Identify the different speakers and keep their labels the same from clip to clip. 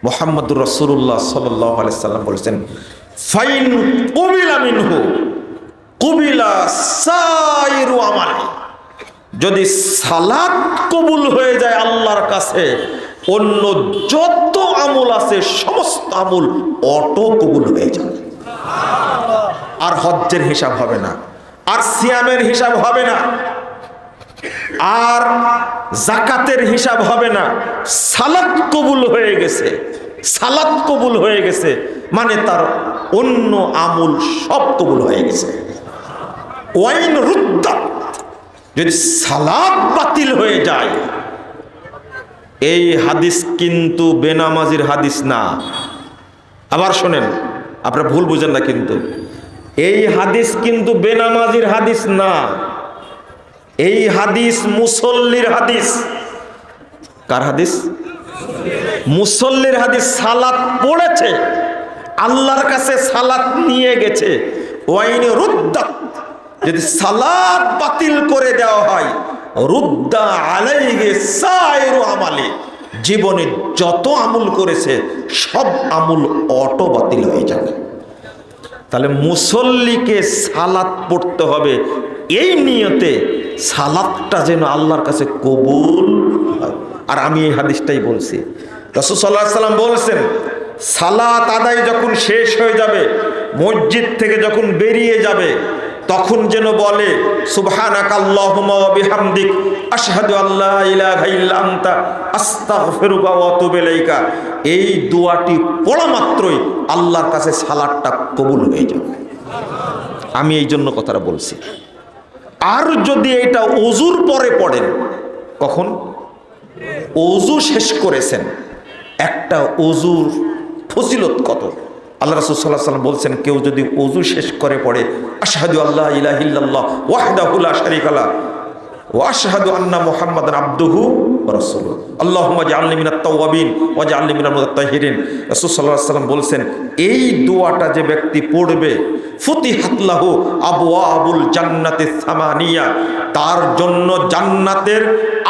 Speaker 1: মুহাম্মদুর রাসূলুল্লাহ সাল্লাল্লাহু আলাইহি সাল্লাম বলেছেন, ফাইন কুবিলা মিনহু কুবিলা সাইরু আমালি। যদি সালাত কবুল হয়ে যায় আল্লাহর কাছে, অন্য যত আমল আছে সমস্ত আমল অটো কবুল হয়ে যাবে। আর হজ্জের হিসাব হবে না, আর সিয়ামের হিসাব হবে না, আর যাকাতের হিসাব হবে না। সালাত কবুল হয়ে গেছে, সালাত কবুল হয়ে গেছে মানে তার অন্য আমল সব কবুল হয়ে গেছে। ওয়াইন রুদ্দাত, যদি সালাত বাতিল হয়ে যায়, এই হাদিস কিন্তু বেনামাজির হাদিস না। আবার শোনেন, আপনারা ভুল বুঝেন না, কিন্তু এই হাদিস কিন্তু বেনামাজির হাদিস না। এই হাদিস মুসল্লির হাদিস। কার হাদিস? মুসল্লির হাদিস। সালাত পড়েছে, আল্লাহর কাছে সালাত নিয়ে গেছে। ওয়াইনে রুদ্দাত, যদি সালাত বাতিল করে দেওয়া হয়, রুদ্দা আলাইহি সাইরু আমালি, জীবনে যত আমল করেছে সব আমল অটো বাতিল হয়ে যাবে। তাহলে মুসল্লিকে সালাত পড়তে হবে এই নিয়তে, সালাতটা যেন আল্লাহর কাছে কবুল হয়। আর আমি এই হাদিসটাই বলছি। রাসূল সাল্লাল্লাহু আলাইহি সাল্লাম বলেছেন, সালাত আদায় যখন শেষ হয়ে যাবে, মসজিদ থেকে যখন বেরিয়ে যাবে, তখন যেন বলে সুবহানাকাল্লাহুম্মা ওয়া বিহামদিক আশহাদু আল্লা ইলাহা ইল্লা আনতা আস্তাগফিরুকা ওয়া আতুবু ইলাইকা। এই দোয়াটি পড়া মাত্রই আল্লাহর কাছে সালাতটা কবুল হয়ে যাবে। আমি এই জন্য কথাটা বলছি। আর যদি এটা ওযুর পরে পড়েন, কখন ওযু শেষ করেছেন, একটা ওযুর ফজিলত কত! আল্লাহ রাসূল সাল্লাল্লাহু আলাইহি ওয়াসাল্লাম বলছেন, কেউ যদি ওযু শেষ করে পড়ে আশহাদু আল্লা ইলাহা ইল্লাল্লাহ ওয়াহদাহু লা শারীকা লাহু ওয়া আশহাদু আন্না মুহাম্মাদান আবদুহু ওয়া রাসূলুহু আল্লাহুম্মা জাআলনি মিনাত তাওয়াবিন ওয়া জাআলনি মিনাল মুতাতাহহিরিন। রাসূল সাল্লাল্লাহু আলাইহি ওয়াসাল্লাম বলছেন, এই দোয়াটা যে ব্যক্তি পড়বে, ফুতিহাত লাহু আবওয়াবুল জান্নাতিস সামানিয়া, তার জন্য জান্নাতের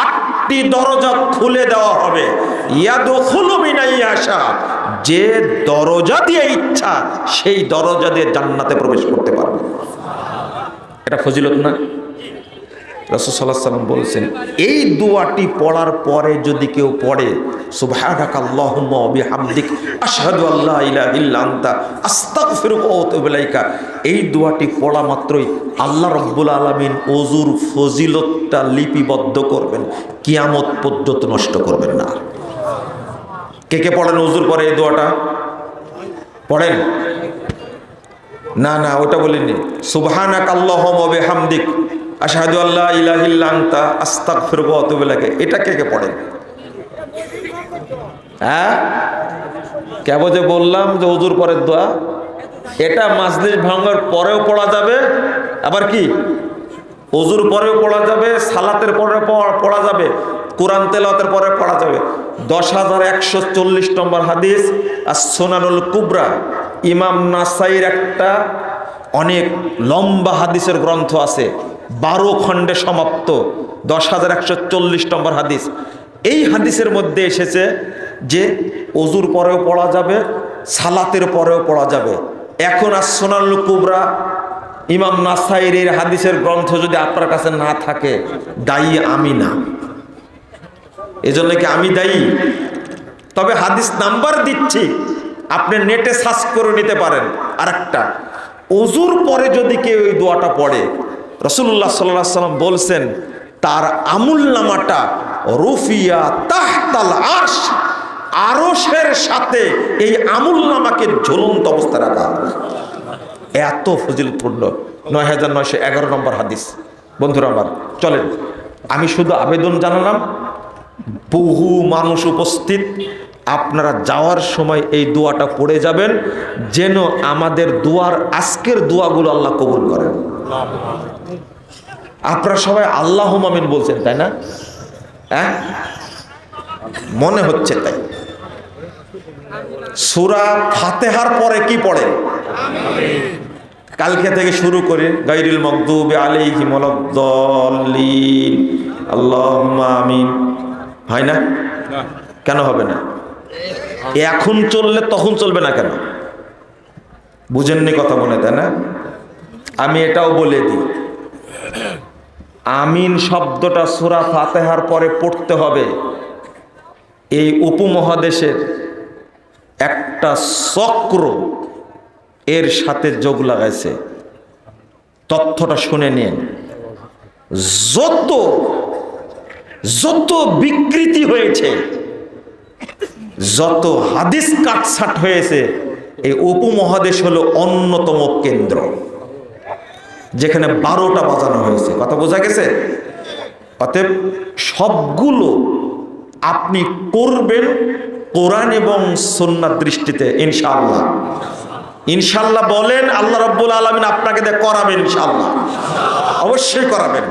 Speaker 1: 8টি দরজা খুলে দেওয়া হবে। ইয়াদখুলু মিন আইয়াশা, যে দরজা দিয়ে ইচ্ছা সেই দরজা দিয়ে জান্নাতে প্রবেশ করতে পারবে। এটা ফজিলত না? রাসূল সাল্লাল্লাহু আলাইহি ওয়াসাল্লাম বলেছেন, এই দোয়াটি পড়ার পরে যদি কেউ পড়ে সুবহানাকাল্লাহুম্মা ওয়া বিহামদিক আশহাদু আল্লা ইলাহা ইল্লা আনতা আস্তাগফিরুকা ওয়া আতুবু ইলাইকা, এই দোয়াটি পড়া মাত্রই আল্লাহ রাব্বুল আলামিন ওযুর ফজিলতটা লিপিবদ্ধ করবেন, কিয়ামত পর্যন্ত নষ্ট করবেন না। কে কে পড়েন ওযুর পরে এই দোয়াটা? পড়েন না? না, ওটা বলিনি। সুবহানাকাল্লাহুম্মা ওয়া বিহামদিক আশহাদু আল্লা ইলাহা ইল্লা আনতা আস্তাগফিরুকা ওয়া আতুবু ইলাইকা, এটা কে কে পড়েন? হ্যাঁ, কেবল যে বললাম যে ওযুর পরের দোয়া, এটা মাজলিস ভাঙার পরেও পড়া যাবে, আবার কি ওযুর পরেও পড়া যাবে, সালাতের পরে পড়া যাবে, কোরআন তেলাওয়াতের পরে পড়া যাবে। 10,140 নম্বর হাদিস আস-সুনানুল কুবরা, ইমাম নাসাইর একটা অনেক লম্বা হাদিসের গ্রন্থ আছে, 12 খণ্ডে সমাপ্ত, 10,140 নম্বর হাদিস। এই হাদিসের মধ্যে এসেছে যে ওযুর পরেও পড়া যাবে, সালাতের পরেও পড়া যাবে। এখন আস-সুনানুল কুবরা ইমাম নাসাইর হাদিসের গ্রন্থ যদি আপনার কাছে না থাকে, দায়ী আমি না। এজন্য কি আমি দায়ী? তবে হাদিস নাম্বার দিচ্ছি, আপনি নেটে সার্চ করে নিতে পারেন। আরেকটা, ওযুর পরে যদি কেউ এই দোয়াটা পড়ে, রাসূলুল্লাহ সাল্লাল্লাহু আলাইহি ওয়াসাল্লাম বলছেন, তার আমুলনামাটা রুফিয়া তাহতাল আরশ, আরশের সাথে এই আমুলনামাকে ঝুলন্ত অবস্থায় রাখা হবে। এত ফজিলতপূর্ণ। ৯,৯১১ নম্বর হাদিস। বন্ধুরা আমার, চলেন, আমি শুধু আবেদন জানালাম, বহু মানুষ উপস্থিত, আপনারা যাওয়ার সময় এই দোয়াটা পড়ে যাবেন, যেন আমাদের দোয়ার আজকের দোয়াগুলো আল্লাহ কবুল করেন। আপনারা সবাই আল্লাহুম্মা আমিন বলছেন, তাই না? হ্যাঁ, মনে হচ্ছে তাই। সূরা ফাতিহার পরে কি পড়ে? কালকে থেকে শুরু করে গায়রিল মাগদুবি আলাইহিম ওয়ালাদ-দাল্লিন, আল্লাহুম্মা আমিন, হয় না? কেন হবে না? এখন চললে তখন চলবে না কেন? বুঝেননি কথা মনে, তাই না? আমি এটাও বলে দিই, আমিন শব্দটা সূরা ফাতিহার পরে পড়তে হবে। এই উপমহাদেশের একটা চক্র এর সাথে যোগ লাগাইছে। তথ্যটা শুনে নিন। যত বিকৃতি হয়েছে, যত হাদিস কাটছাট হয়েছে, এই উপমহাদেশ হলো অন্যতম কেন্দ্র, যেখানে 12টা বাজানো হয়েছে। কথা বোঝা গেছে? অতএব সবগুলো আপনি করবেন কোরআন এবং সুন্নাহর দৃষ্টিতে, ইনশাআল্লাহ। ইনশাআল্লাহ বলেন, আল্লাহ রাব্বুল আলামিন আপনাকে দিয়ে করাবেন, ইনশাআল্লাহ, অবশ্যই করাবেন।